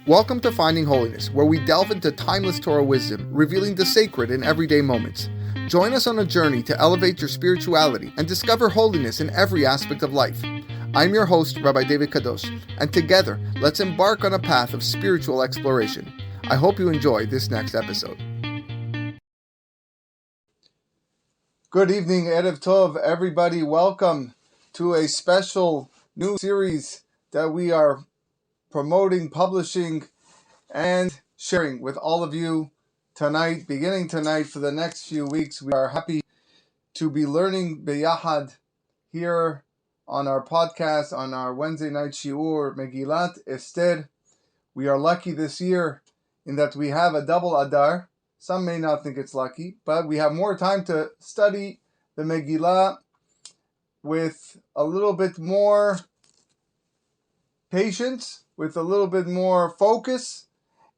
Welcome to Finding Holiness, where we delve into timeless Torah wisdom, revealing the sacred in everyday moments. Join us on a journey to elevate your spirituality and discover holiness in every aspect of life. I'm your host, Rabbi David Kadosh, and together, let's embark on a path of spiritual exploration. I hope you enjoy this next episode. Good evening, Erev Tov, everybody. Welcome to a special new series that we are promoting, publishing, and sharing with all of you tonight, beginning tonight for the next few weeks. We are happy to be learning Beyahad here on our podcast, on our Wednesday night shiur, Megilat Ester. We are lucky this year in that we have a double Adar. Some may not think it's lucky, but we have more time to study the Megillah with a little bit more patience, with a little bit more focus.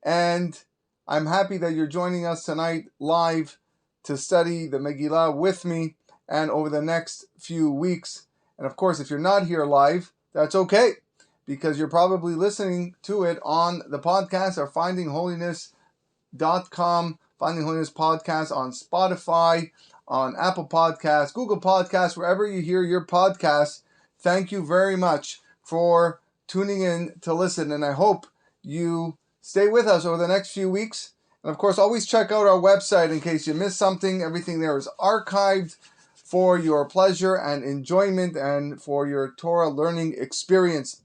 And I'm happy that you're joining us tonight live to study the Megillah with me and over the next few weeks. And of course, if you're not here live, that's okay, because you're probably listening to it on the podcast or findingholiness.com, Finding Holiness Podcast on Spotify, on Apple Podcasts, Google Podcasts, wherever you hear your podcasts. Thank you very much for tuning in to listen, and I hope you stay with us over the next few weeks. And of course, always check out our website in case you missed something. Everything there is archived for your pleasure and enjoyment and for your Torah learning experience.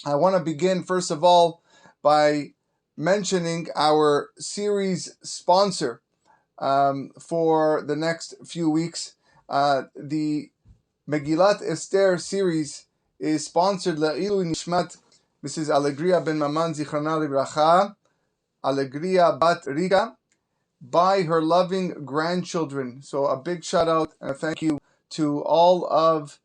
I want to begin, first of all, by mentioning our series sponsor for the next few weeks. The Megilat Ester series is sponsored Le'ilu Nishmat Mrs. Alegria Ben Maman Zichrona Livracha, Alegria Bat Rika, by her loving grandchildren. So a big shout out and a thank you to all of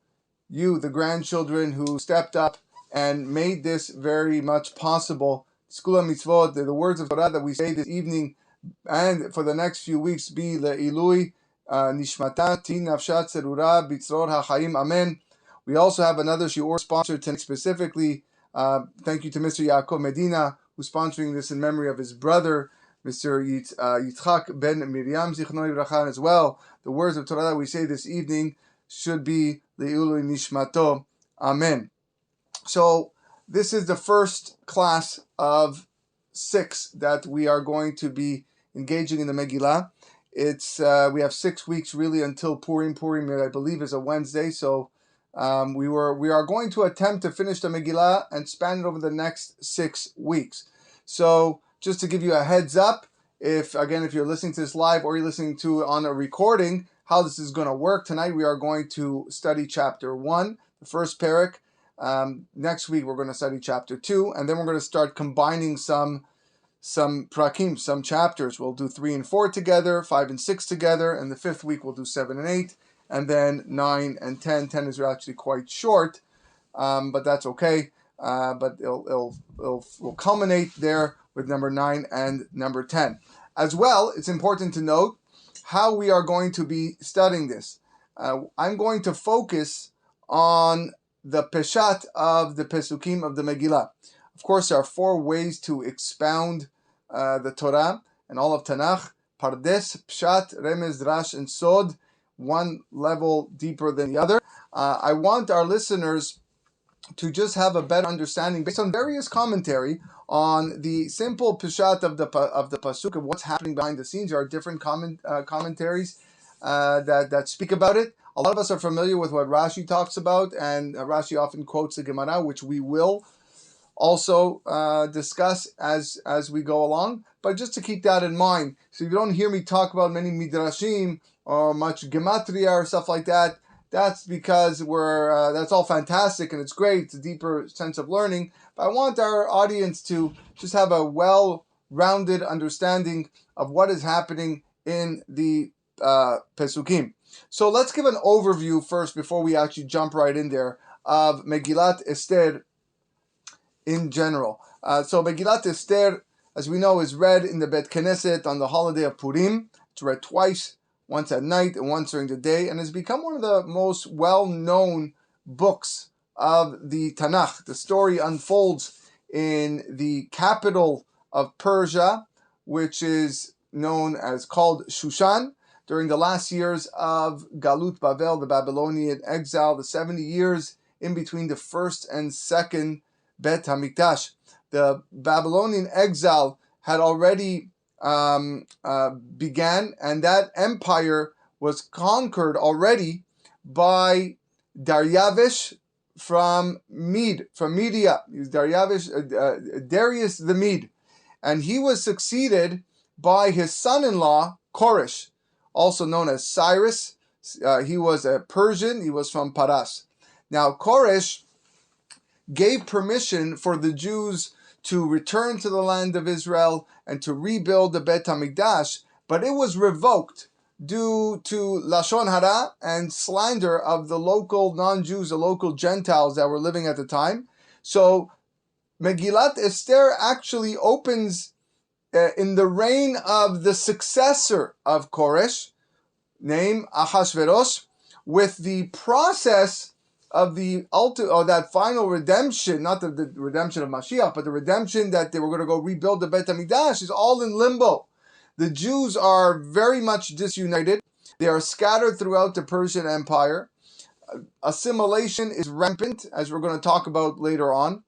you, the grandchildren, who stepped up and made this very much possible. Skula Mitzvot, the words of Torah that we say this evening and for the next few weeks be Le'ilui Nishmata Ti Nafshat Zerura Bitzror HaChaim Amen. We also have another shiur sponsored tonight specifically. Thank you to Mr. Yaakov Medina, who's sponsoring this in memory of his brother, Mr. Yitzchak Ben Miriam Zichrono Livracha, as well. The words of Torah that we say this evening should be Le'ilui Nishmato. Amen. So this is the first class of 6 that we are going to be engaging in the Megillah. It's we have 6 weeks really until Purim. Purim, I believe, is a Wednesday. So we are going to attempt to finish the Megillah and span it over the next 6 weeks. So just to give you a heads up, if you're listening to this live or you're listening to it on a recording, how this is going to work. Tonight we are going to study chapter 1, the first parak. Next week we're going to study chapter 2, and then we're going to start combining some prakim, some chapters. We'll do 3 and 4 together, 5 and 6 together, and the 5th week we'll do 7 and 8, and then 9 and 10. 10 is actually quite short, but that's okay. But we'll culminate there with number 9 and number 10. As well, it's important to note how we are going to be studying this. I'm going to focus on the peshat of the pesukim of the Megillah. Of course, there are 4 ways to expound the Torah and all of Tanakh: Pardes, Pshat, Remez, Drash, and Sod, one level deeper than the other. I want our listeners to just have a better understanding based on various commentary on the simple Pshat of the pasuk of what's happening behind the scenes. There are different commentaries that speak about it. A lot of us are familiar with what Rashi talks about, and Rashi often quotes the Gemara, which we will also discuss as we go along. But just to keep that in mind, so you don't hear me talk about many midrashim or much gematria or stuff like that, that's because that's all fantastic and it's great. It's a deeper sense of learning. But I want our audience to just have a well-rounded understanding of what is happening in the Pesukim. So let's give an overview first before we actually jump right in there of Megilat Ester in general. So Megilat Ester, as we know, is read in the Bet Knesset on the holiday of Purim. It's read twice, once at night and once during the day, and has become one of the most well-known books of the Tanakh. The story unfolds in the capital of Persia, which is known as called Shushan, during the last years of Galut Bavel, the Babylonian exile, the 70 years in between the first and second Bet HaMikdash. The Babylonian exile had already began, and that empire was conquered already by Darius from Media. He was Darius the Mede, and he was succeeded by his son-in-law Koresh, also known as Cyrus. He was a Persian. He was from Paras. Now Koresh gave permission for the Jews to return to the land of Israel and to rebuild the Bet HaMikdash, but it was revoked due to Lashon Hara and slander of the local non-Jews, the local Gentiles that were living at the time. So Megilat Ester actually opens in the reign of the successor of Koresh, named Ahasuerus, with the process of that final redemption, not the redemption of Mashiach, but the redemption that they were going to go rebuild the Bet HaMikdash, is all in limbo. The Jews are very much disunited. They are scattered throughout the Persian Empire. Assimilation is rampant, as we're going to talk about later on.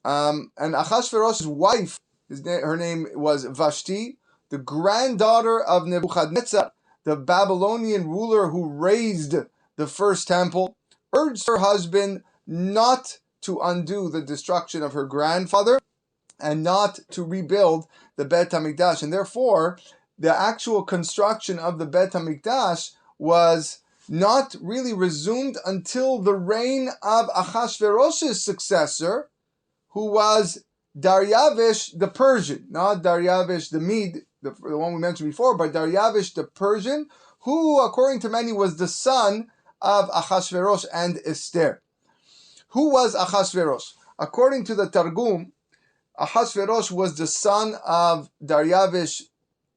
And Ahasuerus' wife, her name was Vashti, the granddaughter of Nebuchadnezzar, the Babylonian ruler who raised the first temple, urged her husband not to undo the destruction of her grandfather and not to rebuild the Bet HaMikdash. And therefore, the actual construction of the Bet HaMikdash was not really resumed until the reign of Ahasuerus' successor, who was Darius the Persian, not Darius the Mede, the one we mentioned before, but Darius the Persian, who, according to many, was the son of Ahasuerus and Esther. Who was Ahasuerus? According to the Targum, Ahasuerus was the son of Darius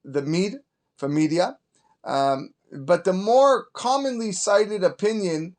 the Mede from Media, but the more commonly cited opinion,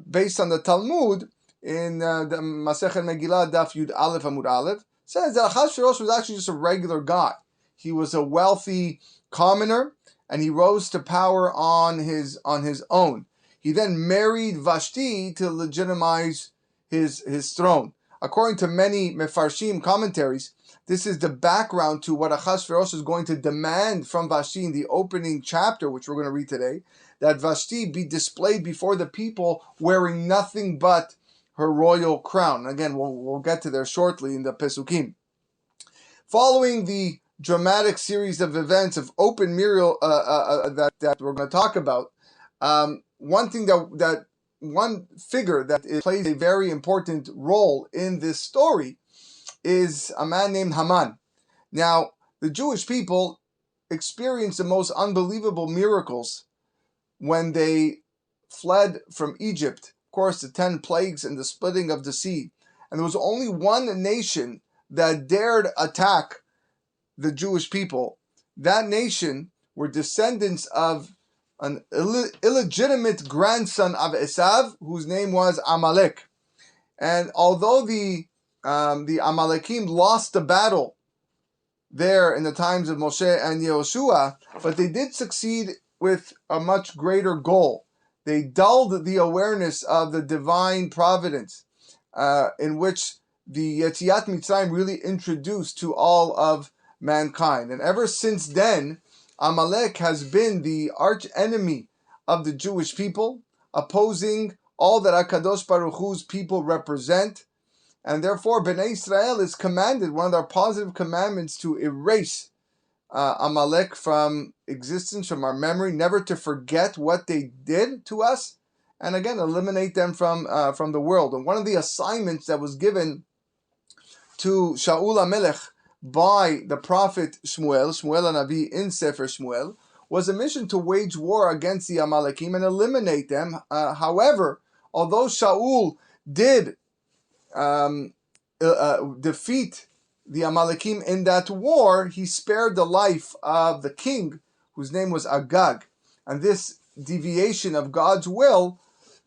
based on the Talmud, in the Masechet Megillah, Daf Yud Aleph Amud Aleph, says that Ahasuerus was actually just a regular guy. He was a wealthy commoner, and he rose to power on his own. He then married Vashti to legitimize his throne. According to many Mefarshim commentaries, this is the background to what Ahasuerus is going to demand from Vashti in the opening chapter, which we're going to read today, that Vashti be displayed before the people wearing nothing but her royal crown. Again, we'll get to there shortly in the Pesukim. Following the dramatic series of events of open mural that we're going to talk about, one figure that plays a very important role in this story is a man named Haman. Now, the Jewish people experienced the most unbelievable miracles when they fled from Egypt. Of course, the 10 plagues and the splitting of the sea. And there was only one nation that dared attack the Jewish people. That nation were descendants of an illegitimate grandson of Esav, whose name was Amalek. And although the Amalekim lost the battle there in the times of Moshe and Yehoshua, but they did succeed with a much greater goal. They dulled the awareness of the divine providence, in which the Yetziat Mitzrayim really introduced to all of mankind. And ever since then, Amalek has been the arch enemy of the Jewish people, opposing all that HaKadosh Baruch Hu's people represent. And therefore, Bnei Israel is commanded, one of their positive commandments, to erase Amalek from existence, from our memory, never to forget what they did to us, and again, eliminate them from the world. And one of the assignments that was given to Shaul HaMelech by the prophet Shmuel HaNavi in Sefer Shmuel, was a mission to wage war against the Amalekim and eliminate them. However, although Shaul did defeat the Amalekim in that war, he spared the life of the king, whose name was Agag. And this deviation of God's will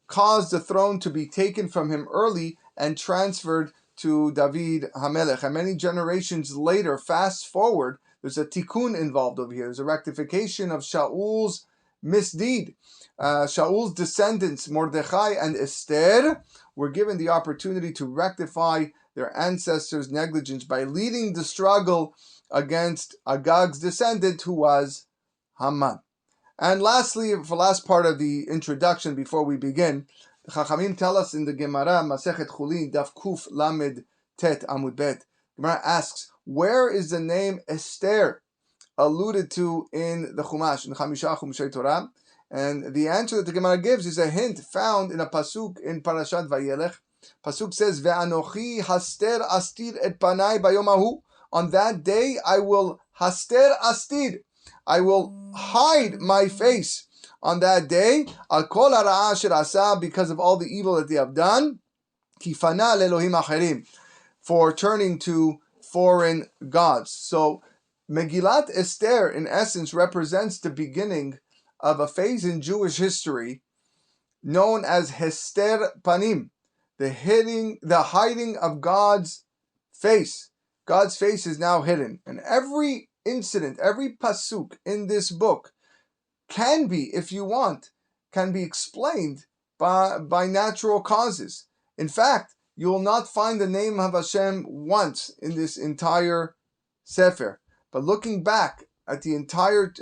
caused the throne to be taken from him early and transferred to David HaMelech. And many generations later, fast forward, there's a tikkun involved over here. There's a rectification of Shaul's misdeed. Shaul's descendants, Mordechai and Esther, were given the opportunity to rectify their ancestors' negligence by leading the struggle against Agag's descendant, who was Haman. And lastly, for the last part of the introduction, before we begin, the Chachamim tell us in the Gemara, Masechet Chulin, Daf Kuf Lamed Tet Amud Bet. Gemara asks, where is the name Esther alluded to in the Chumash, in the Chamisha Chumashei Torah? And the answer that the Gemara gives is a hint found in a pasuk in Parashat Vayelech. Pasuk says, "Ve'anochi haster astir et panai bayom hahu." On that day, I will haster astir. I will hide my face on that day. Al kol hara'a asher asa, because of all the evil that they have done. Kifana le'elohim acherim, for turning to foreign gods. So Megilat Ester, in essence, represents the beginning of a phase in Jewish history known as Hester Panim, the hiding of God's face. God's face is now hidden. And every incident, every pasuk in this book can be, if you want, can be explained by natural causes. In fact, you will not find the name of Hashem once in this entire Sefer. But looking back at the entire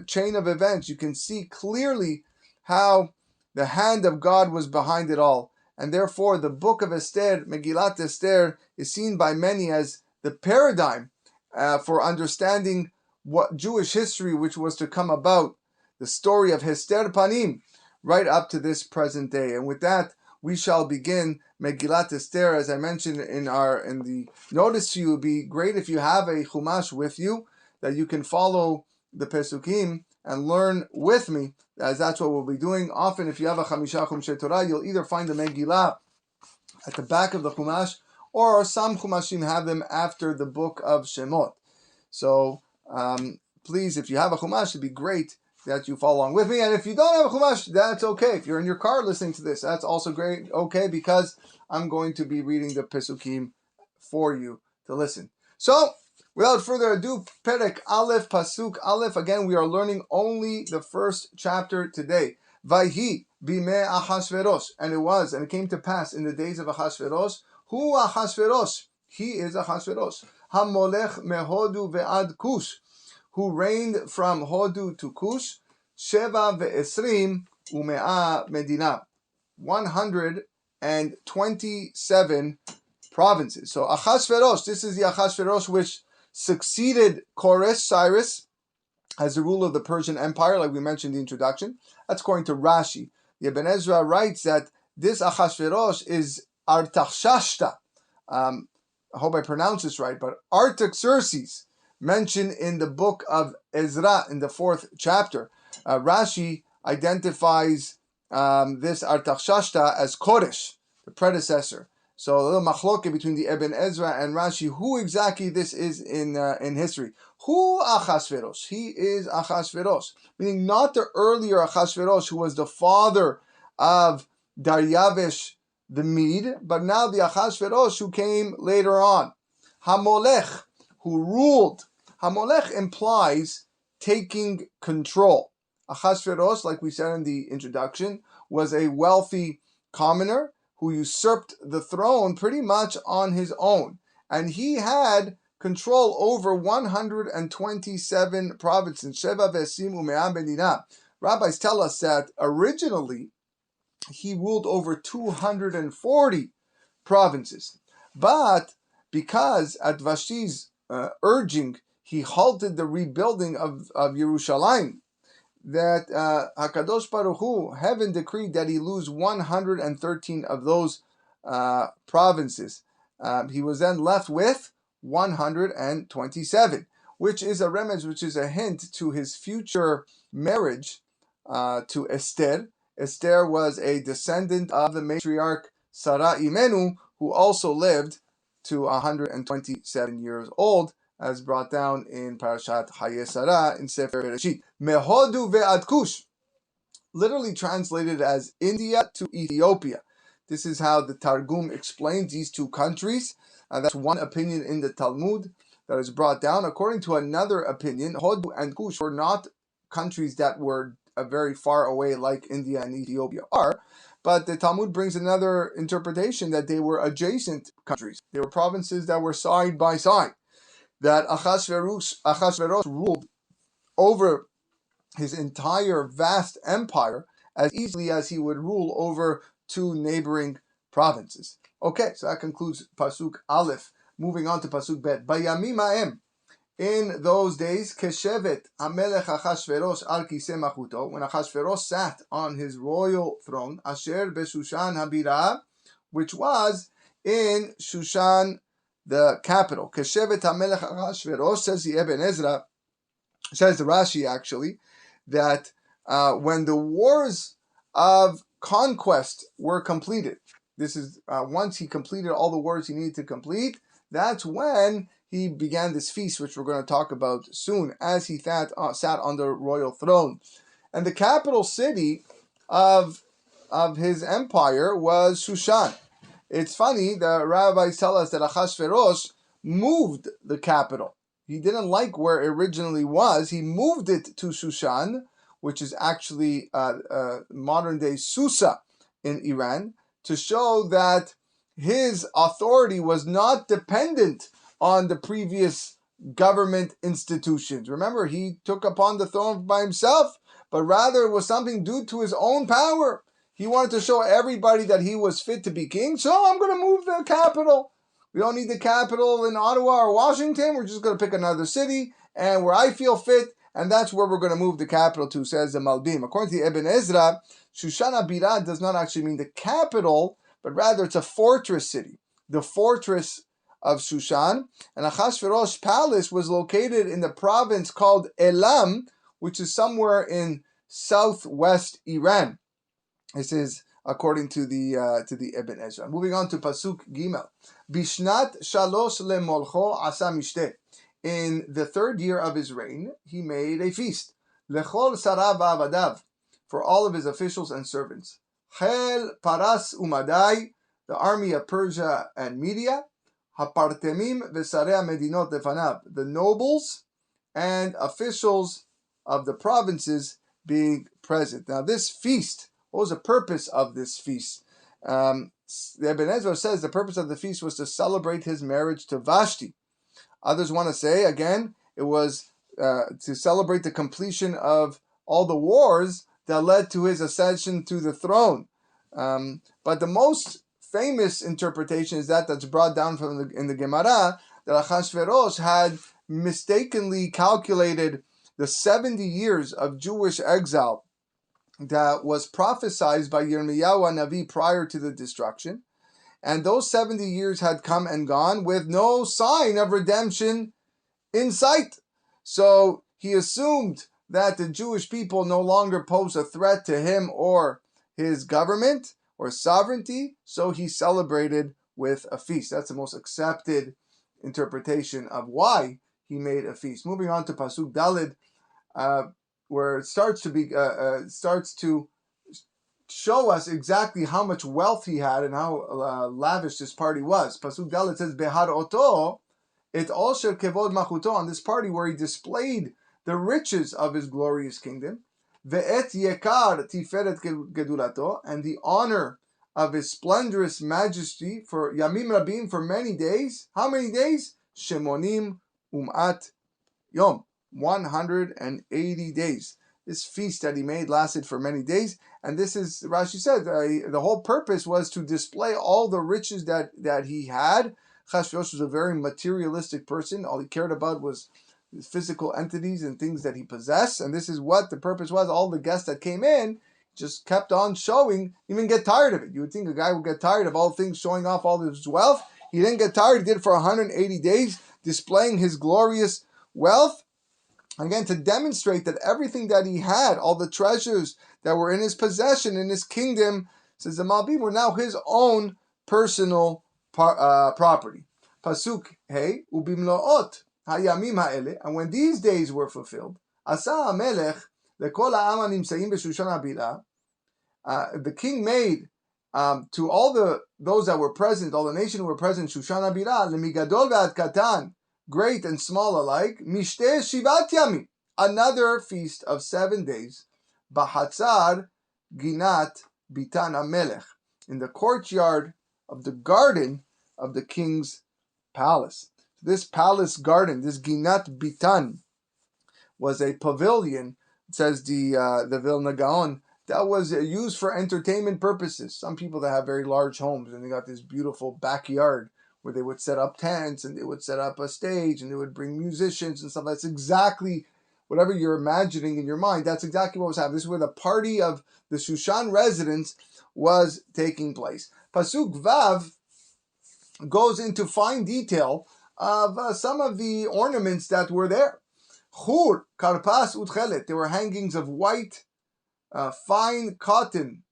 chain of events, you can see clearly how the hand of God was behind it all. And therefore, the book of Esther, Megilat Esther, is seen by many as the paradigm for understanding what Jewish history which was to come about, the story of Hester Panim, right up to this present day. And with that, we shall begin Megilat Esther. As I mentioned in the notice to you, it would be great if you have a Chumash with you, that you can follow the Pesukim and learn with me, as that's what we'll be doing. Often, if you have a Chamisha Chumashei Torah, you'll either find the Megillah at the back of the Chumash, or some Chumashim have them after the book of Shemot. So, please, if you have a Chumash, it'd be great that you follow along with me. And if you don't have a Chumash, that's okay. If you're in your car listening to this, that's also great, okay, because I'm going to be reading the Pesukim for you to listen. So, without further ado, Perek Aleph, Pasuk Aleph. Again, we are learning only the first chapter today. Vayhi bimei Achashverosh. And it came to pass in the days of Achashverosh. Hu Achashverosh. He is Achashverosh. Hamolech mehodu ve'ad Kush. Who reigned from Hodu to Kush. Sheva ve'esrim u'me'a medina. 127 provinces. So Achashverosh, this is the Achashverosh which succeeded Cyrus as the ruler of the Persian Empire, like we mentioned in the introduction. That's according to Rashi. The Ibn Ezra writes that this Achashverosh is Artaxerxes. I hope I pronounce this right, but Artaxerxes, mentioned in the book of Ezra in the 4th chapter. Rashi identifies this Artaxerxes as Koresh, the predecessor. So a little machloke between the Ibn Ezra and Rashi, who exactly this is in history. Who Achashverosh? He is Achashverosh, meaning not the earlier Achashverosh who was the father of Daryavish the Mede, but now the Achashverosh who came later on. Hamolech, who ruled. Hamolech implies taking control. Achashverosh, like we said in the introduction, was a wealthy commoner who usurped the throne pretty much on his own. And he had control over 127 provinces. Sheva ve'esim u'me'a medina. Rabbis tell us that originally he ruled over 240 provinces. But because at Vashti's urging, he halted the rebuilding of Yerushalayim, that HaKadosh Baruch Hu, heaven decreed that he lose 113 of those provinces. He was then left with 127, which is a remez, which is a hint to his future marriage to Esther. Esther was a descendant of the matriarch Sarah Imenu, who also lived to 127 years old, as brought down in Parashat Haye Sarah in Sefer Bereshit. Mehodu ve'ad Kush, literally translated as India to Ethiopia. This is how the Targum explains these two countries. That's one opinion in the Talmud that is brought down. According to another opinion, Hod and Kush were not countries that were very far away like India and Ethiopia are, but the Talmud brings another interpretation that they were adjacent countries. They were provinces that were side by side, that Achashverosh ruled over his entire vast empire as easily as he would rule over two neighboring provinces. Okay, so that concludes Pasuk Aleph. Moving on to Pasuk Bet. Bayamim ha'em. In those days, Keshevet Amelech Achashverosh al Kiseh Machuto, when Achashverosh sat on his royal throne, Asher Beshushan Habirah, which was in Shushan, the capital. Keshevet Amelech Achashverosh, says the Ibn Ezra, says the Rashi actually, that when the wars of conquest were completed, this is once he completed all the wars he needed to complete, that's when he began this feast, which we're going to talk about soon, as he sat on the royal throne. And the capital city of his empire was Shushan. It's funny, the rabbis tell us that Achashverosh moved the capital. He didn't like where it originally was. He moved it to Shushan, which is actually modern-day Susa in Iran, to show that his authority was not dependent on the previous government institutions. Remember, he took upon the throne by himself, but rather it was something due to his own power. He wanted to show everybody that he was fit to be king, so I'm going to move the capital. We don't need the capital in Ottawa or Washington. We're just going to pick another city, and where I feel fit, and that's where we're going to move the capital to, says the Malbim. According to Ibn Ezra, Shushan Abirah does not actually mean the capital, but rather it's a fortress city. The fortress of Shushan. And Achashverosh's palace was located in the province called Elam, which is somewhere in southwest Iran. This is according to the Ibn Ezra. Moving on to Pasuk Gimel. Bishnat shalosh lemolcho asa mishteh. In the third year of his reign, he made a feast. Lechol sarav v'avadav, for all of his officials and servants. Chel paras umadai, the army of Persia and Media. Hapartemim v'sarei medinot lefanav, the nobles and officials of the provinces being present. Now this feast, what was the purpose of this feast? The Ibn Ezra says the purpose of the feast was to celebrate his marriage to Vashti. Others want to say, again, it was to celebrate the completion of all the wars that led to his ascension to the throne. But the most famous interpretation is that's brought down in the Gemara, that Achashverosh had mistakenly calculated the 70 years of Jewish exile that was prophesied by Yirmiyahu Navi prior to the destruction. And those 70 years had come and gone with no sign of redemption in sight. So he assumed that the Jewish people no longer pose a threat to him or his government or sovereignty, so he celebrated with a feast. That's the most accepted interpretation of why he made a feast. Moving on to Pasuk Dalid, where it starts to show us exactly how much wealth he had and how lavish this party was. Pasuk Dalet says, Behar Oto, et Osher Kevod Machuto, on this party where he displayed the riches of his glorious kingdom, Ve'et Yekar Tiferet Gedulato, and the honor of his splendorous majesty for Yamim Rabim, for many days. How many days? Shemonim Umat Yom, 180 days. This feast that he made lasted for many days, and this is, Rashi said, the whole purpose was to display all the riches that he had. Achashverosh was a very materialistic person. All he cared about was physical entities and things that he possessed, and this is what the purpose was. All the guests that came in just kept on showing, even get tired of it. You would think a guy would get tired of all things showing off all his wealth. He didn't get tired. He did it for 180 days, displaying his glorious wealth. Again, to demonstrate that everything that he had, all the treasures that were in his possession, in his kingdom, says the Malbim, were now his own personal property. Pasuk Hey, ubimloot hayamim ha'ele, and when these days were fulfilled, asa hamelech lekol ha'am hanimseim b'shushan habirah, the king made to all those that were present, all the nation who were present, Shushan Abira, lemigadol ve'ad katan, great and small alike, mishteh shivat yamim, another feast of 7 days, bahatzar ginat bitan amelech, in the courtyard of the garden of the king's palace. This palace garden, this ginat bitan, was a pavilion, says the Vilna Gaon, that was used for entertainment purposes. Some people that have very large homes and they got this beautiful backyard where they would set up tents and they would set up a stage and they would bring musicians and stuff. That's exactly whatever you're imagining in your mind. That's exactly what was happening. This is where the party of the Shushan residents was taking place. Pasuk Vav goes into fine detail of some of the ornaments that were there. Chur, karpas, utchelet. There were hangings of white, fine cotton,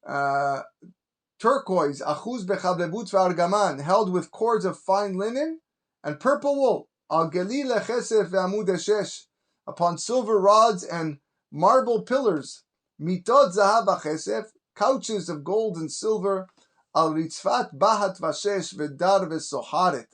turquoise, achuz bechavlebutz v'argaman, held with cords of fine linen and purple wool. Al geli lechesef ve'amud eshesh, upon silver rods and marble pillars. Mitot zahav v'chesef, couches of gold and silver. Al ritzfat bahat v'shesh v'dar v'soharet.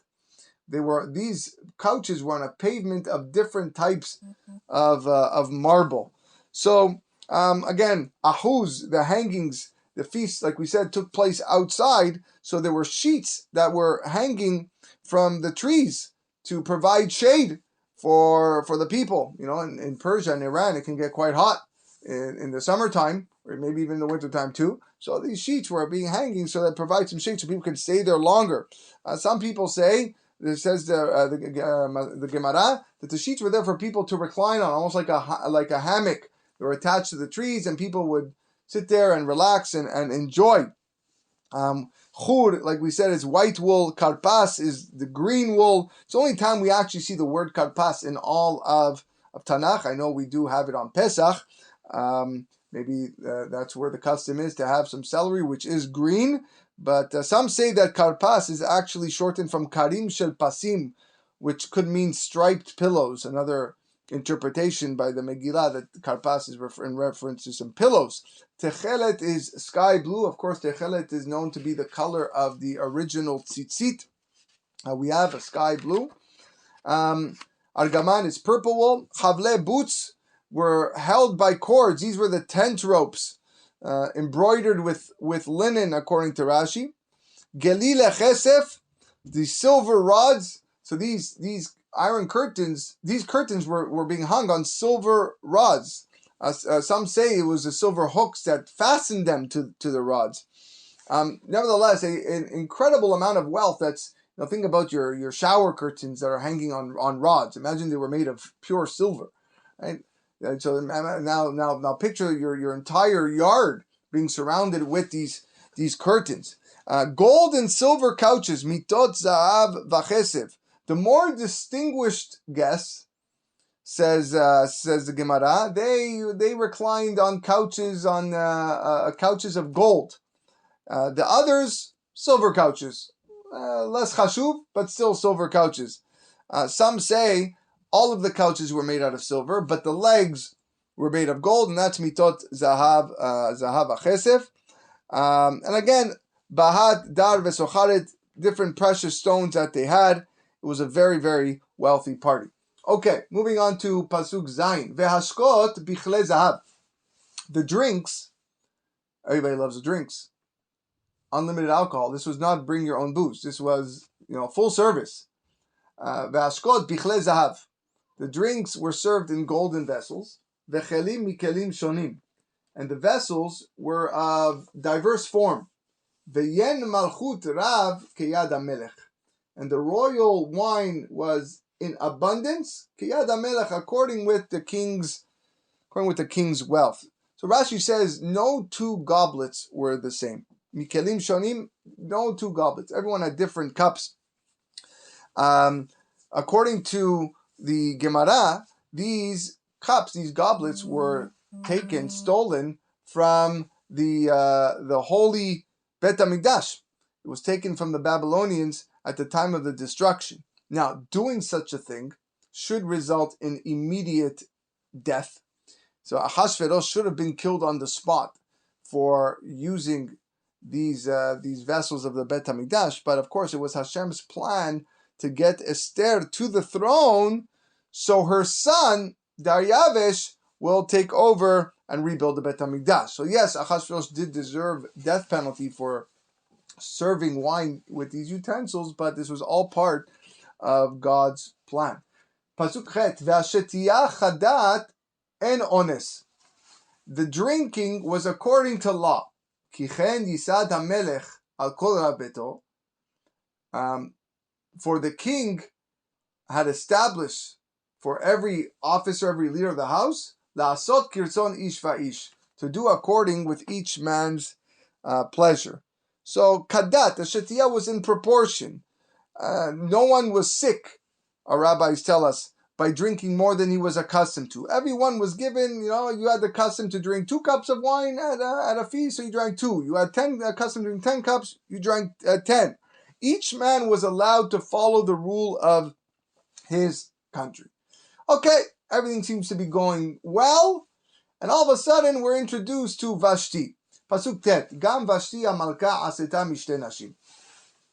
These couches were on a pavement of different types of marble. So again, ahuz, the hangings, the feast, like we said, took place outside. So there were sheets that were hanging from the trees to provide shade for the people. You know, in Persia and Iran, it can get quite hot in the summertime, or maybe even in the wintertime too. So these sheets were being hanging so that provide some shade so people can stay there longer. Some people say, it says the Gemara, that the sheets were there for people to recline on, almost like a hammock. They were attached to the trees, and people would sit there and relax and enjoy. Chur, like we said, is white wool. Karpas is the green wool. It's the only time we actually see the word karpas in all of Tanakh. I know we do have it on Pesach. Maybe that's where the custom is to have some celery, which is green. But some say that karpas is actually shortened from karim shel pasim, which could mean striped pillows. Another interpretation by the Megillah that karpas is in reference to some pillows. Techelet is sky blue. Of course, techelet is known to be the color of the original tzitzit. We have a sky blue. Argaman is purple wool. Chavle boots were held by cords. These were the tent ropes. Embroidered with linen, according to Rashi. Gelile chesef, the silver rods. So these iron curtains, these curtains were being hung on silver rods. Some say it was the silver hooks that fastened them to the rods. Nevertheless, an incredible amount of wealth. That's, think about your shower curtains that are hanging on rods. Imagine they were made of pure silver, right? And so now picture your entire yard being surrounded with these curtains. Gold and silver couches, mitot zahav v'chesef. The more distinguished guests, says the Gemara, they reclined on couches couches of gold. The others, silver couches, less chashuv, but still silver couches. Some say all of the couches were made out of silver, but the legs were made of gold, and that's mitot zahav achesef. And again, bahat, dar, vesocharet, different precious stones that they had. It was a very, very wealthy party. Okay, moving on to pasuk zayin. Vehashkot bichle zahav. The drinks, everybody loves the drinks. Unlimited alcohol. This was not bring your own booze. This was, full service. Vehashkot bichle zahav. The drinks were served in golden vessels. Vechelim mikelim shonim. And the vessels were of diverse form. Veyen malchut rav keyad hamelech. And the royal wine was in abundance, keyad hamelech, according with the king's wealth. So Rashi says no two goblets were the same. Mikelim shonim, no two goblets. Everyone had different cups. According to the Gemara, these cups, these goblets, were stolen from the holy Bet HaMikdash. It was taken from the Babylonians at the time of the destruction. Now, doing such a thing should result in immediate death. So Ahasuerus should have been killed on the spot for using these vessels of the Bet HaMikdash. But of course, it was Hashem's plan to get Esther to the throne, so her son Daryavish will take over and rebuild the Bet HaMikdash. So yes, Achashverosh did deserve death penalty for serving wine with these utensils, but this was all part of God's plan. Pasuk Chet, Ve'ashetiyah chadat en ones. The drinking was according to law. Kichen yisad hamelech al kol rabeto. For the king had established for every officer, every leader of the house, la'asot kirtzon ish va'ish, to do according with each man's pleasure. So kadat, the shetiyah was in proportion. No one was sick, our rabbis tell us, by drinking more than he was accustomed to. Everyone was given, you had the custom to drink 2 cups of wine at a feast, so you drank 2. You had 10 accustomed to drink 10 cups, you drank 10. Each man was allowed to follow the rule of his country. Okay, everything seems to be going well, and all of a sudden we're introduced to Vashti. Pasuk Tet, Gam Vashti Amalka Aseta Mishte Nashim.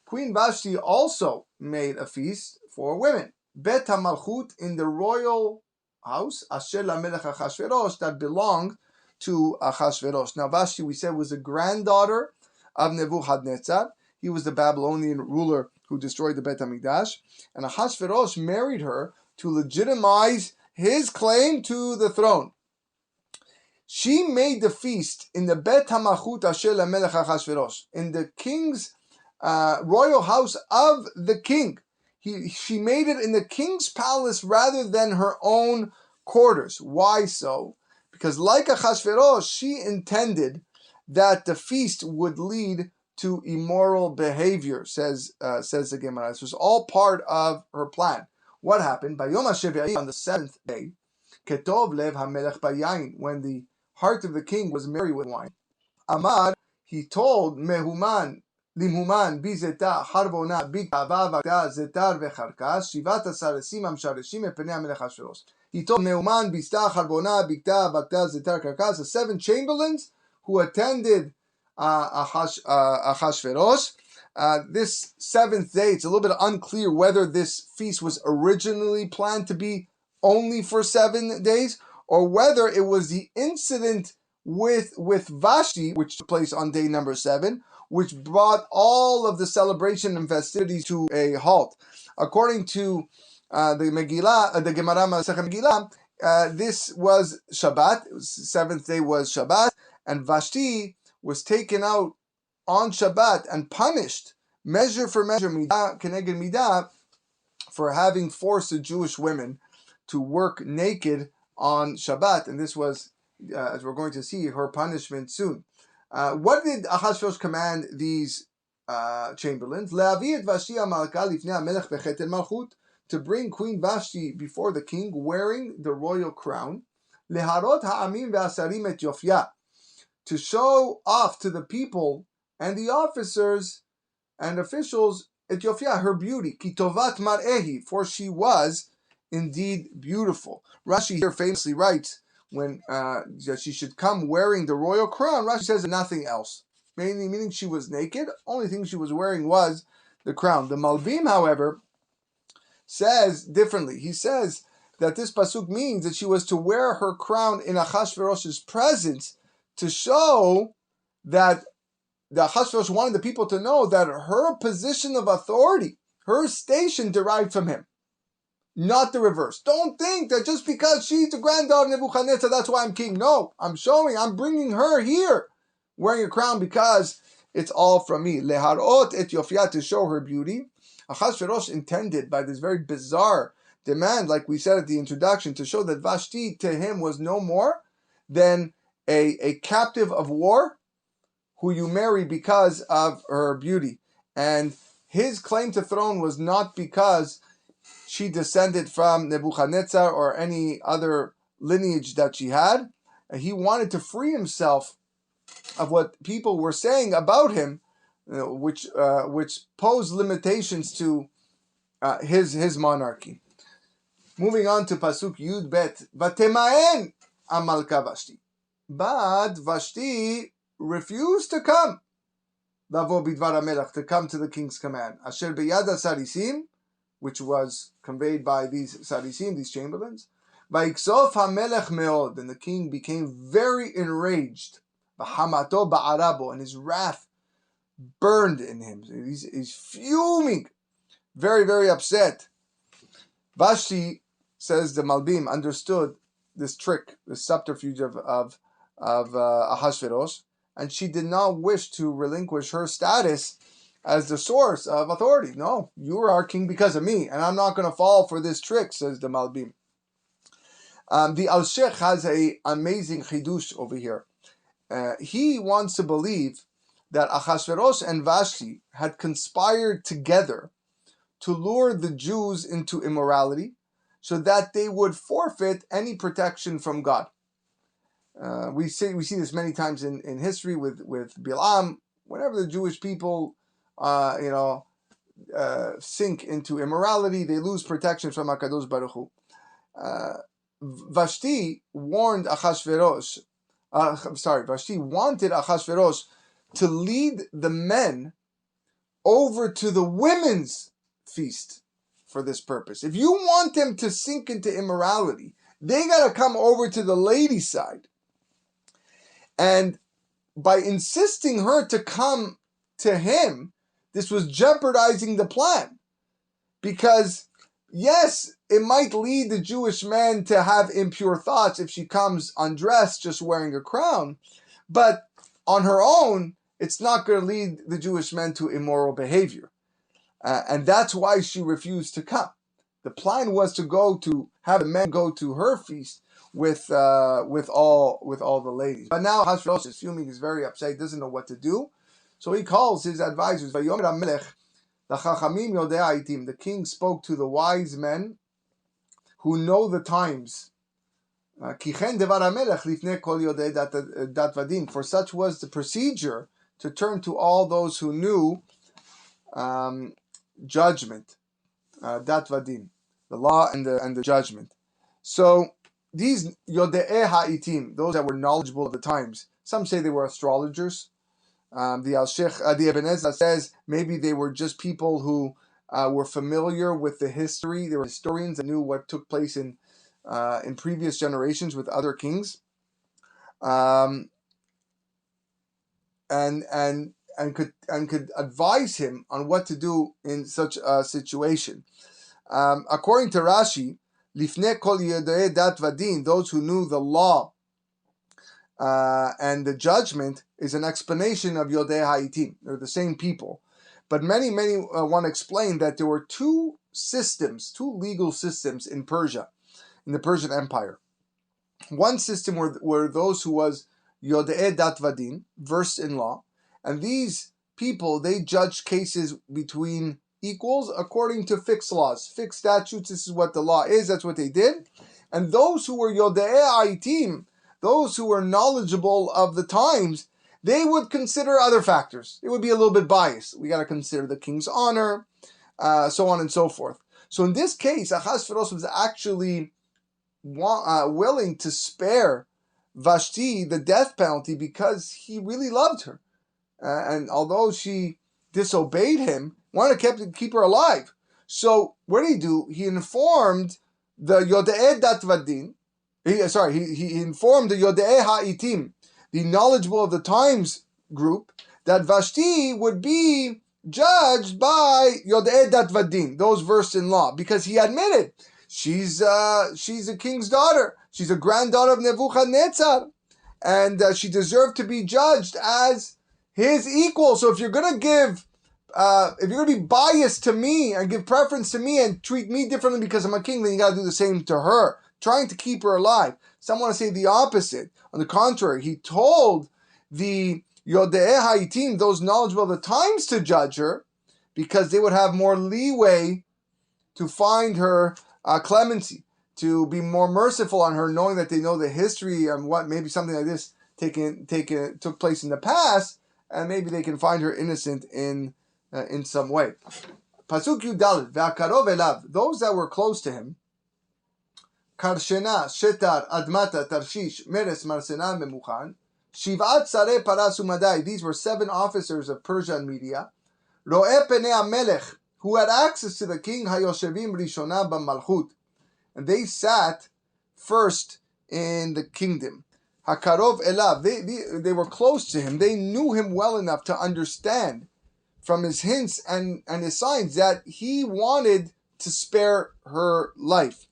Queen Vashti also made a feast for women. Bet HaMalchut, in the royal house, Asher LaMelech Achashverosh, that belonged to Achashverosh. Now Vashti, we said, was the granddaughter of Nebuchadnezzar. He was the Babylonian ruler who destroyed the Bet HaMikdash. And Achashverosh married her to legitimize his claim to the throne. She made the feast in the Bet HaMalchut Asher LaMelech Achashverosh, in the king's royal house of the king. She made it in the king's palace rather than her own quarters. Why so? Because like Achashverosh, she intended that the feast would lead to immoral behavior, says the Gemara. This was all part of her plan. What happened? Bayom HaShevi'i, on the 7th day, Ketov Lev HaMelech Bayayin, when the heart of the king was merry with wine. Amar, he told Mehuman, Limhuman, Bizeta, Harbona, Bigtava, Vagda, Zetar, Vecharkas, Shivat Asarasim, Amshareshim, Epenei HaMelech Achashverosh. He told Mehuman, Bista, Harbona, Bigta, Vagda, Zetar, Karkas, the 7 chamberlains who attended Achashverosh. This 7th day, it's a little bit unclear whether this feast was originally planned to be only for 7 days, or whether it was the incident with Vashti, which took place on day number 7, which brought all of the celebration and festivities to a halt. According to the Megilat, the Gemara Masechet Megillah, this was Shabbat. The 7th day was Shabbat, and Vashti was taken out on Shabbat and punished, measure for measure, midah keneged midah, for having forced the Jewish women to work naked on Shabbat. And this was, as we're going to see, her punishment soon. What did Achashverosh command these chamberlains? Le'avi et Vashti HaMalka lifnei HaMelech bechetel malchut, to bring Queen Vashti before the king wearing the royal crown. Leharot ha'amim ve'asarim et yofya, to show off to the people and the officers and officials et yofya, her beauty. Ki tovat mar'ehi, for she was indeed beautiful. Rashi here famously writes, when she should come wearing the royal crown, Rashi says nothing else, meaning she was naked. Only thing she was wearing was the crown. The Malbim, however, says differently. He says that this pasuk means that she was to wear her crown in Achashverosh's presence to show that the Achashverosh wanted the people to know that her position of authority, her station, derived from him. Not the reverse. Don't think that just because she's the granddaughter of Nebuchadnezzar, that's why I'm king. No, I'm bringing her here, wearing a crown, because it's all from me. Leharot et yofya, to show her beauty. Achashverosh intended, by this very bizarre demand, like we said at the introduction, to show that Vashti to him was no more than a captive of war who you marry because of her beauty. And his claim to throne was not because she descended from Nebuchadnezzar or any other lineage that she had. He wanted to free himself of what people were saying about him, which posed limitations to his monarchy. Moving on to Pasuk Yud Bet, Vatemaen Amalka Vashti. But Vashti refused to come. lavo bidvar hamelech, to come to the king's command. Asher beyad sarisim, which was conveyed by these sarisim, these chamberlains. Vaiksof hamelech meod, and the king became very enraged. V'hamato ba'arabo, and his wrath burned in him. He's fuming, very, very upset. Vashti, says the Malbim, understood this trick, this subterfuge of Ahasuerus, and she did not wish to relinquish her status as the source of authority. No, you are our king because of me, and I'm not going to fall for this trick, says the Malbim. The Al-Sheikh has an amazing chidush over here. He wants to believe that Ahasuerus and Vashti had conspired together to lure the Jews into immorality so that they would forfeit any protection from God. We see this many times in history with Bilam. Whenever the Jewish people sink into immorality, they lose protection from HaKadosh Baruch Hu. Vashti warned Ahasuerus. Vashti wanted Ahasuerus to lead the men over to the women's feast for this purpose. If you want them to sink into immorality, they got to come over to the ladies' side. And by insisting her to come to him, this was jeopardizing the plan. Because, yes, it might lead the Jewish man to have impure thoughts if she comes undressed, just wearing a crown. But on her own, it's not going to lead the Jewish men to immoral behavior. And that's why she refused to come. The plan was to have the men go to her feast with all the ladies. But now Ahasuerus is fuming, he's very upset, he doesn't know what to do. So he calls his advisors. The king spoke to the wise men who know the times. For such was the procedure to turn to all those who knew judgment, dat vadin, the law and the judgment. So these Yodei Ha'itim, those that were knowledgeable of the times, some say they were astrologers. The Al-Sheikh, the Ibn Ezra says maybe they were just people who were familiar with the history. They were historians that knew what took place in previous generations with other kings, and could advise him on what to do in such a situation. According to Rashi, Lifnei kol yodei dat vadin, those who knew the law and the judgment, is an explanation of Yodei Ha'itim. They're the same people. But many want to explain that there were two legal systems in Persia, in the Persian Empire. One system were those who was Yodei dat vadin, versed in law, and these people, they judged cases between equals according to fixed laws, fixed statutes. This is what the law is, that's what they did. And those who were Yodei Ha'itim, those who were knowledgeable of the times, they would consider other factors. It would be a little bit biased. We got to consider the king's honor, so on and so forth. So in this case, Ahasuerus was actually willing to spare Vashti the death penalty because he really loved her. And although she disobeyed him, wanted to keep her alive. So what did he do? He informed the Yodei dat vadin. He informed the Yodei Ha'itim, the knowledgeable of the times group, that Vashti would be judged by Yodei dat vadin, those versed in law, because he admitted she's a king's daughter. She's a granddaughter of Nebuchadnezzar, and she deserved to be judged as his equal. So if you're going to be biased to me and give preference to me and treat me differently because I'm a king, then you got to do the same to her, trying to keep her alive. Some want to say the opposite. On the contrary, he told the Yodei Ha'itim, those knowledgeable of the times, to judge her because they would have more leeway to find her clemency, to be more merciful on her, knowing that they know the history and what maybe something like this took place in the past, and maybe they can find her innocent in some way. Pasuk Yudalid, Ve'akarov elav, those that were close to him, Karshena, Shetar, Admata, Tarshish, Meres, Marsena, Memuchan, Shivat Sare Paras Umadai. These were 7 officers of Persia and Media. Ro'eh Penei HaMelech, who had access to the king, Hayoshevim Rishona B'Malchut. And they sat first in the kingdom. Hakarov Elav. They were close to him. They knew him well enough to understand from his hints and his signs that he wanted to spare her life.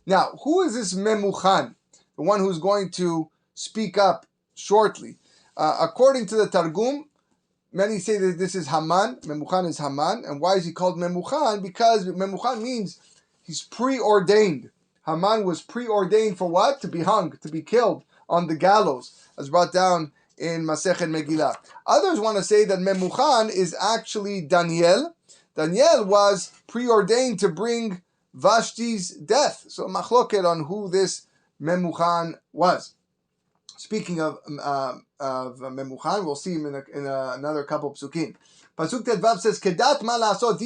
Now, who is this Memuchan? The one who's going to speak up shortly. According to the Targum, many say that this is Haman. Memuchan is Haman. And why is he called Memuchan? Because Memuchan means he's preordained. Haman was preordained for what? To be hung, to be killed on the gallows, as brought down in Masechet Megillah. Others want to say that Memuchan is actually Daniel. Daniel was preordained to bring Vashti's death. So machloket on who this Memuchan was. Speaking of Memuchan, we'll see him in another couple of psukim. Pasuk Tedvav says, "Kedat ma la'asot."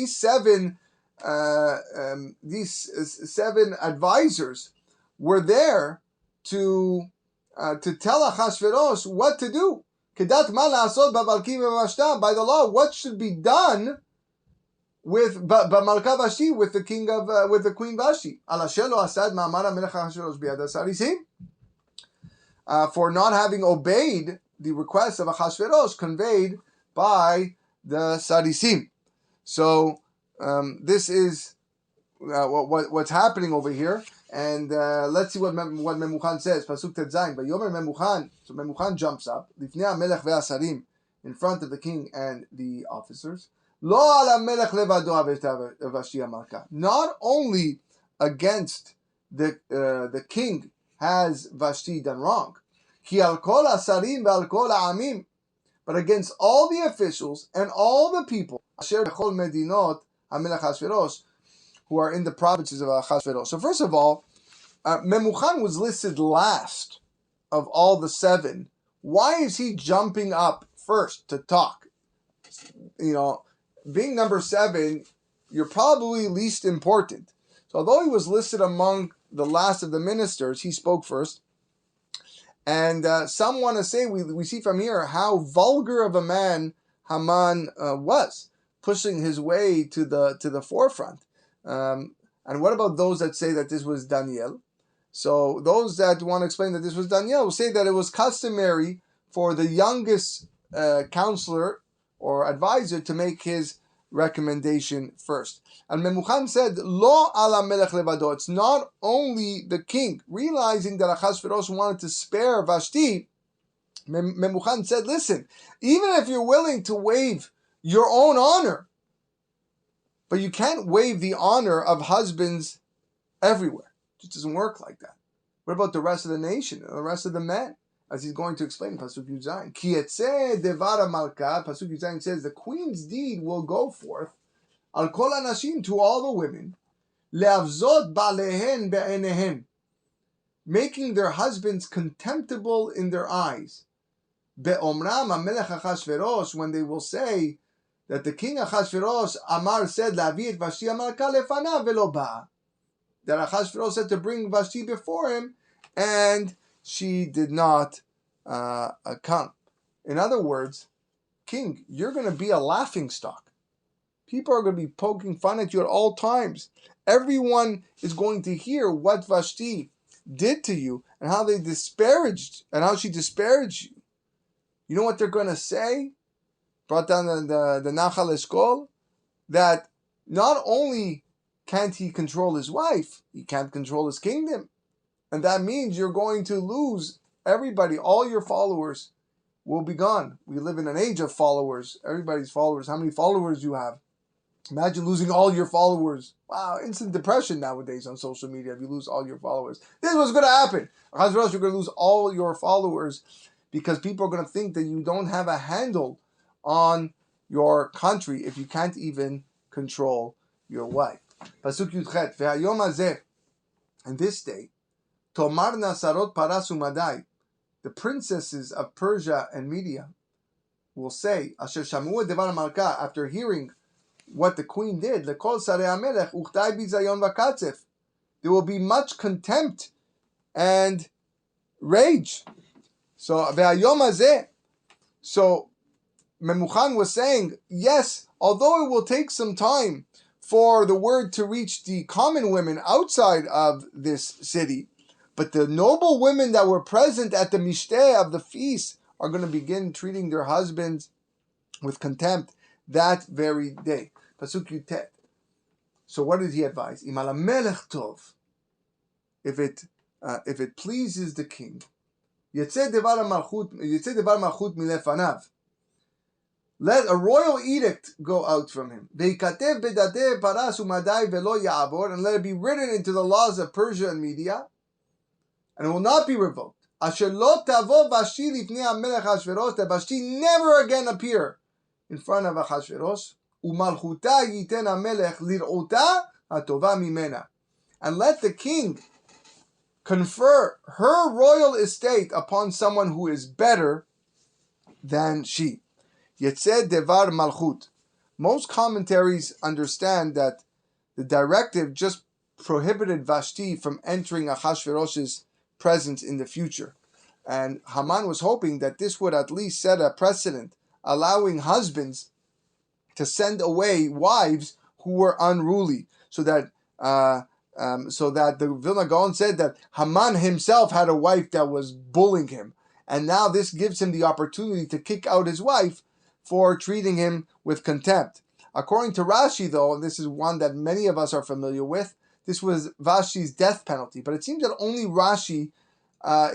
These seven advisors were there to tell Achashverosh what to do. Kedat ma la'asot b'malkim v'Vashta. By the law, what should be done with b'malka Vashti, with the king of with the queen Vashti. Al asher lo asad ma'amar HaMelech Achashverosh b'yad Sarisim. For not having obeyed the request of Achashverosh conveyed by the Sarisim. So this is what's happening over here. And let's see what Memuchan says. Pasuk Tetzayin. Vayomer Memuchan. So Memuchan jumps up. Lifnei HaMelech ve'asarim, in front of the king and the officers. Lo al HaMelech levado Vashti HaMalka. Not only against the king has Vashti done wrong, Ki al kol hasarim ve'al kol ha'amim, but against all the officials and all the people, asher b'chol medinot HaMelech Achashverosh, who are in the provinces of Achashverosh. So first of all, Memuchan was listed last of all the 7. Why is he jumping up first to talk? You know, being number 7, you're probably least important. So although he was listed among the last of the ministers, he spoke first. And some want to say, we see from here how vulgar of a man Haman was, pushing his way to the forefront. And what about those that say that this was Daniel? So those that want to explain that this was Daniel will say that it was customary for the youngest counselor or advisor to make his recommendation first. And Memuchan said, Lo ala melech levado. It's not only the king. Realizing that Achashverosh wanted to spare Vashti, Memuchan said, listen, even if you're willing to waive your own honor, but you can't waive the honor of husbands everywhere. It just doesn't work like that. What about the rest of the nation, the rest of the men? As he's going to explain, Pasuk Yud Zayin. Ki etzeh devara malka, Pasuk Yud Zayin says, the queen's deed will go forth, al kol anashim, to all the women, leavzot balehen be'enehen, making their husbands contemptible in their eyes. Be'omram HaMelech Achashverosh, when they will say that the king Achashverosh, Amar said, Lavi et Vashti HaMalka lefanav velo ba'a, that Achashverosh said to bring Vashti before him, and she did not come. In other words, king, you're going to be a laughingstock. People are going to be poking fun at you at all times. Everyone is going to hear what Vashti did to you and how they disparaged and how she disparaged you. You know what they're going to say? Brought down the Nachal Eshkol, that not only can't he control his wife, he can't control his kingdom. And that means you're going to lose everybody. All your followers will be gone. We live in an age of followers. Everybody's followers. How many followers you have? Imagine losing all your followers. Wow, instant depression nowadays on social media if you lose all your followers. This is what's going to happen. You're going to lose all your followers because people are going to think that you don't have a handle on your country if you can't even control your wife. Pasuk Yudchet, Ve'ayom hazeh, and this day, Tomarna sarot paras umadai, the princesses of Persia and Media will say, Asher shamu devar malka, after hearing what the queen did, lekol sarei hamelech uchtai bizayon vakatzef, there will be much contempt and rage. So ve'ayom hazeh. So Memuchan was saying, yes, although it will take some time for the word to reach the common women outside of this city, but the noble women that were present at the mishteh of the feast are going to begin treating their husbands with contempt that very day. Pasuk Yutet. So what did he advise? Imal melech tov. If it pleases the king, Yetzeh devar malchut milefanav. Let a royal edict go out from him. Veikatev bedadeh paras umadai velo ya'avor, and let it be written into the laws of Persia and Media, and it will not be revoked. Asher lo tavo Vashti lifnei hamelech Achashverosh, that Vashti never again appear in front of Achashverosh. Umalchuta yiten hamelech lir'ota hatova mimena, and let the king confer her royal estate upon someone who is better than she. Yetzeh devar malchut. Most commentaries understand that the directive just prohibited Vashti from entering Achashverosh's presence in the future. And Haman was hoping that this would at least set a precedent, allowing husbands to send away wives who were unruly, so that the Vilna Gaon said that Haman himself had a wife that was bullying him, and now this gives him the opportunity to kick out his wife for treating him with contempt. According to Rashi, though, and this is one that many of us are familiar with, this was Vashti's death penalty. But it seems that only Rashi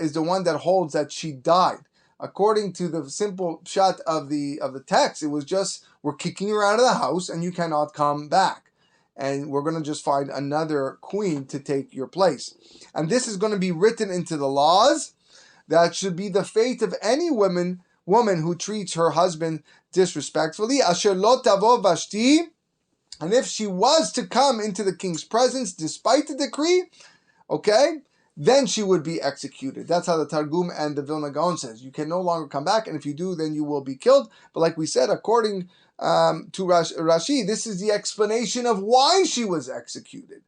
is the one that holds that she died. According to the simple shot of the text, it was just, we're kicking her out of the house and you cannot come back. And we're going to just find another queen to take your place. And this is going to be written into the laws. That should be the fate of any woman who treats her husband disrespectfully. Asher lo tavo Vashti, and if she was to come into the king's presence despite the decree, okay, then she would be executed. That's how the Targum and the Vilna Gaon says. You can no longer come back, and if you do, then you will be killed. But like we said, according to Rashi, this is the explanation of why she was executed.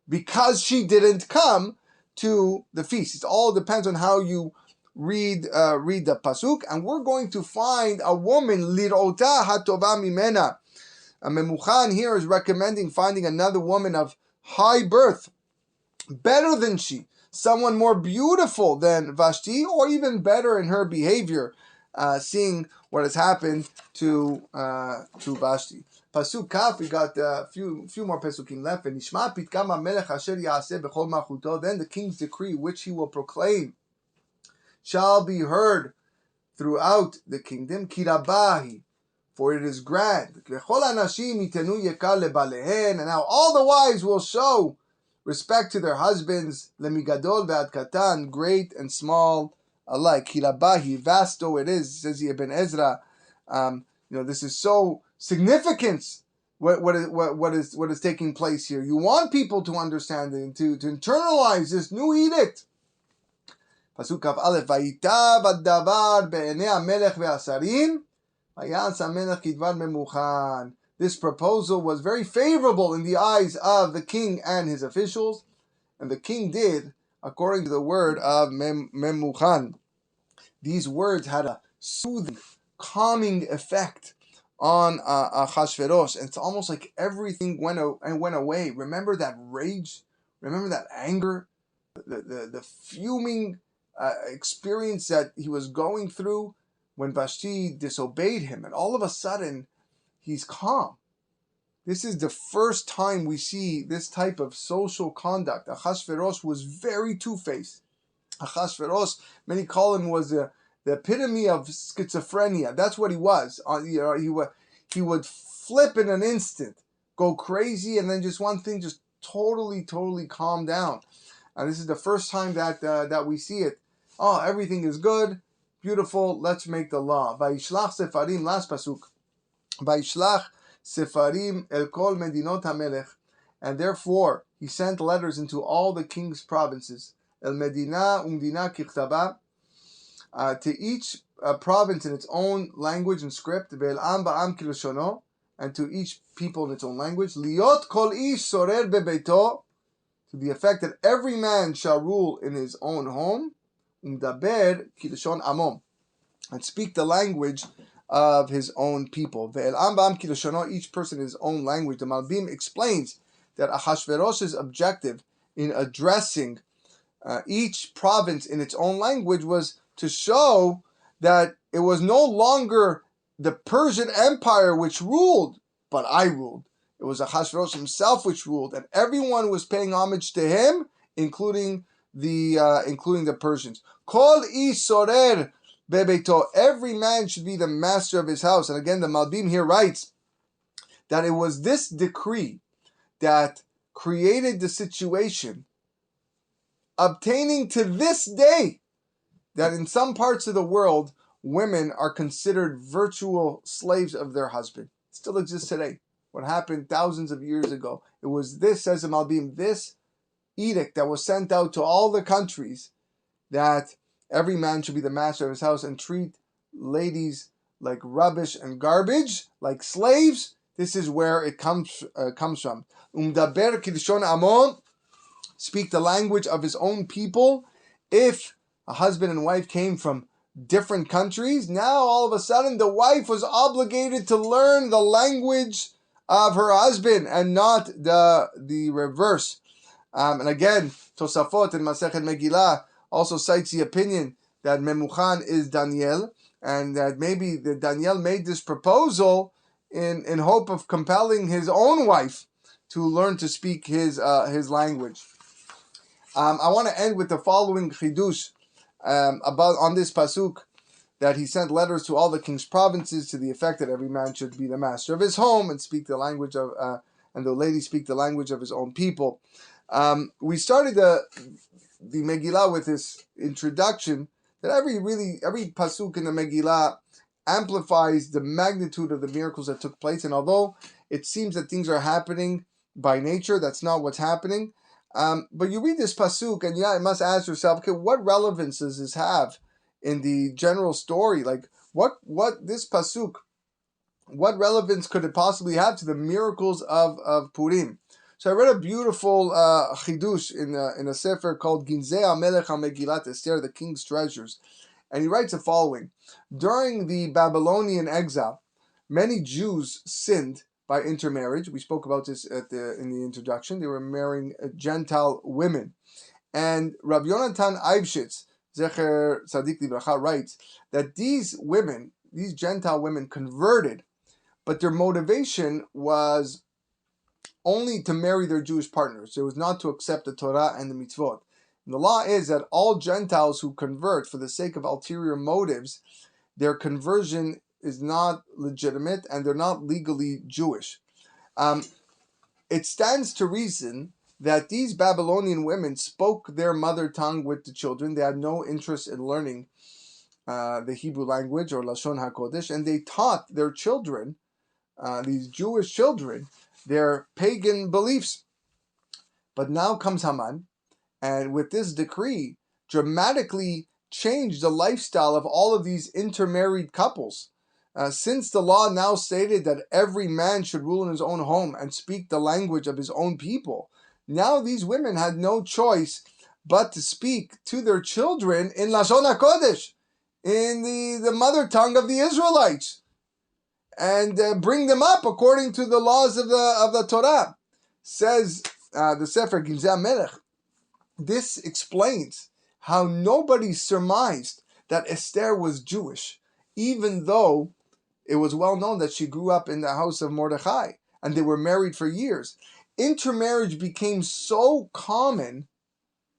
Because she didn't come to the feast. It all depends on how you read the pasuk, and we're going to find a woman lir'ota hatova mimena. Memuchan here is recommending finding another woman of high birth, better than she, someone more beautiful than Vashti, or even better in her behavior, seeing what has happened to Vashti. Pasuk Kaf, we got a few more pesukim left. Then the king's decree, which he will proclaim, shall be heard throughout the kingdom. Kirabahi, for it is grand. And now all the wives will show respect to their husbands. Lemigadol ve'ad katan, great and small alike. Kirabahi, vast though it is, says Ibn Ezra. This is so significant. What is taking place here? You want people to understand it and to internalize this new edict. Pasuk Kaf Aleph, Vayita badavar be'enei hamelech ve'asarim, vayas hamelech kidvar memuchan. This proposal was very favorable in the eyes of the king and his officials, and the king did according to the word of Memuchan. These words had a soothing, calming effect on Achashverosh, and it's almost like everything went away. Remember that rage? Remember that anger? The fuming experience that he was going through when Vashti disobeyed him, and all of a sudden he's calm. This is the first time we see this type of social conduct. Achashverosh was very two-faced. Achashverosh, many call him, was the epitome of schizophrenia. That's what he was. He would flip in an instant, go crazy, and then just one thing just totally calm down. And this is the first time that we see it. Oh, everything is good, beautiful, let's make the law. Vayishlach Sefarim, last pasuk. Vayishlach Sefarim el kol medinot hamelech. And therefore, he sent letters into all the king's provinces. El medina umdina kichtaba. To each province in its own language and script. Ve'el am ba'am kiloshono. And to each people in its own language. Liot kol ish sorer bebeito. To the effect that every man shall rule in his own home. umdaber kilshon amom, and speak the language of his own people. Ve'el am ba'am kilshono, each person in his own language. The Malbim explains that Ahashverosh's objective in addressing each province in its own language was to show that it was no longer the Persian Empire which ruled, but I ruled. It was Ahashverosh himself which ruled, and everyone was paying homage to him, including the Persians. Kol ish sorer bebeito, every man should be the master of his house. And again, the Malbim here writes that it was this decree that created the situation, obtaining to this day that in some parts of the world, women are considered virtual slaves of their husband. It still exists today. What happened thousands of years ago? It was this, says the Malbim, this edict that was sent out to all the countries that every man should be the master of his house and treat ladies like rubbish and garbage, like slaves. This is where it comes from. Umdaber kilshon amon, speak the language of his own people. If a husband and wife came from different countries, now all of a sudden the wife was obligated to learn the language of her husband and not the reverse. And again, Tosafot in Masechet Megillah also cites the opinion that Memuchan is Daniel, and that maybe Daniel made this proposal in hope of compelling his own wife to learn to speak his language. I want to end with the following chidush on this pasuk, that he sent letters to all the king's provinces to the effect that every man should be the master of his home and speak the language of and the lady speak the language of his own people. We started the Megillah with this introduction that every pasuk in the Megillah amplifies the magnitude of the miracles that took place. And although it seems that things are happening by nature, that's not what's happening. But you read this pasuk, and you must ask yourself, okay, what relevance does this have in the general story? Like, what this pasuk, what relevance could it possibly have to the miracles of Purim? So I read a beautiful chidush in a sefer called Ginzei HaMelech HaMegilat Ester, the King's Treasures, and he writes the following: during the Babylonian exile, many Jews sinned by intermarriage. We spoke about this in the introduction. They were marrying Gentile women, and Rabbi Yonatan Eibshitz, Zecher Tzadik Libracha, writes that these Gentile women converted, but their motivation was only to marry their Jewish partners. It was not to accept the Torah and the mitzvot. And the law is that all Gentiles who convert for the sake of ulterior motives, their conversion is not legitimate and they're not legally Jewish. It stands to reason that these Babylonian women spoke their mother tongue with the children. They had no interest in learning the Hebrew language or Lashon HaKodesh, and they taught their children, these Jewish children, their pagan beliefs. But now comes Haman, and with this decree, dramatically changed the lifestyle of all of these intermarried couples. Since the law now stated that every man should rule in his own home and speak the language of his own people, now these women had no choice but to speak to their children in Lashon HaKodesh, in the mother tongue of the Israelites, and bring them up according to the laws of the Torah. Says the Sefer Ginzei HaMelech, this explains how nobody surmised that Esther was Jewish, even though it was well known that she grew up in the house of Mordechai, and they were married for years. Intermarriage became so common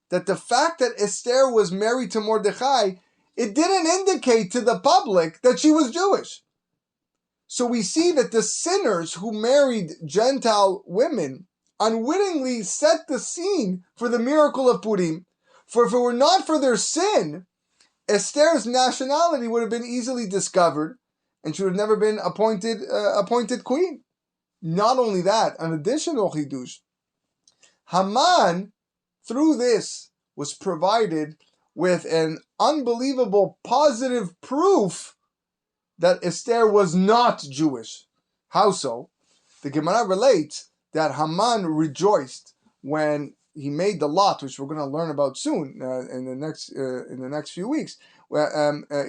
that the fact that Esther was married to Mordechai, it didn't indicate to the public that she was Jewish. So we see that the sinners who married Gentile women unwittingly set the scene for the miracle of Purim. For if it were not for their sin, Esther's nationality would have been easily discovered, and she would have never been appointed queen. Not only that, an additional chidush, Haman, through this, was provided with an unbelievable positive proof that Esther was not Jewish. How so? The Gemara relates that Haman rejoiced when he made the lot, which we're going to learn about soon in the next few weeks.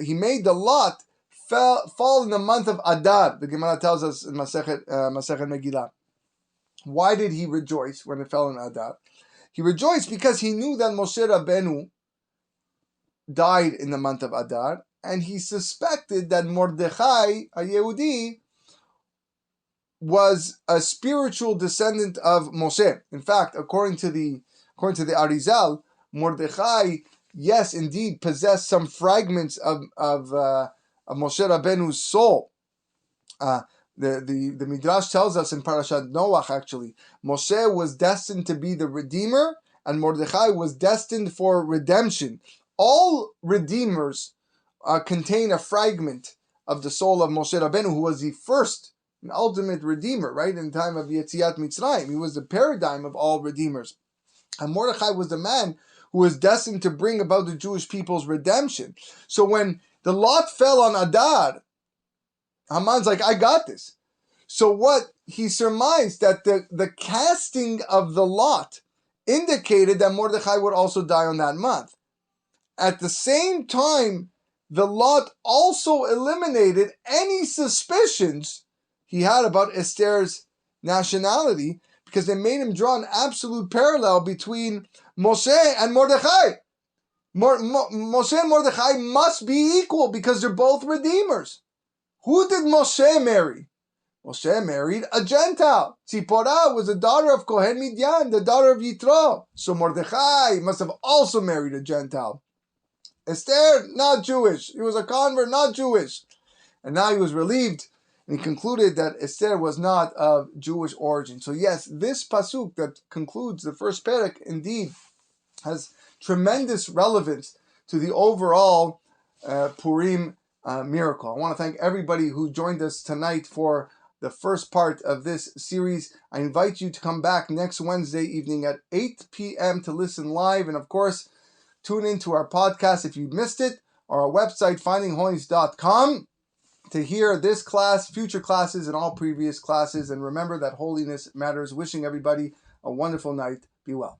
He made the lot fall in the month of Adar. The Gemara tells us in Masechet Megilat. Why did he rejoice when it fell in Adar? He rejoiced because he knew that Moshe Rabbeinu died in the month of Adar, and he suspected that Mordechai, a Yehudi, was a spiritual descendant of Moshe. In fact, according to the Arizal, Mordechai, yes, indeed, possessed some fragments of Moshe Rabbeinu's soul. The Midrash tells us in Parashat Noach, actually, Moshe was destined to be the Redeemer, and Mordechai was destined for redemption. All Redeemers contain a fragment of the soul of Moshe Rabbeinu, who was the first and ultimate Redeemer, right? In the time of Yetziat Mitzrayim, he was the paradigm of all Redeemers. And Mordechai was the man who was destined to bring about the Jewish people's redemption. So when the lot fell on Adar, Haman's like, I got this. So what he surmised that the casting of the lot indicated that Mordechai would also die on that month. At the same time, the lot also eliminated any suspicions he had about Esther's nationality, because they made him draw an absolute parallel between Moshe and Mordechai. Moshe and Mordechai must be equal because they're both redeemers. Who did Moshe marry? Moshe married a Gentile. Tzipporah was the daughter of Kohen Midian, the daughter of Yitro. So Mordechai must have also married a Gentile. Esther, not Jewish. He was a convert, not Jewish. And now he was relieved, and he concluded that Esther was not of Jewish origin. So yes, this pasuk that concludes the first perek indeed has tremendous relevance to the overall Purim miracle. I want to thank everybody who joined us tonight for the first part of this series. I invite you to come back next Wednesday evening at 8 p.m. to listen live, and of course, tune into our podcast if you missed it, or our website, findingholiness.com, to hear this class, future classes, and all previous classes. And remember that holiness matters. Wishing everybody a wonderful night. Be well.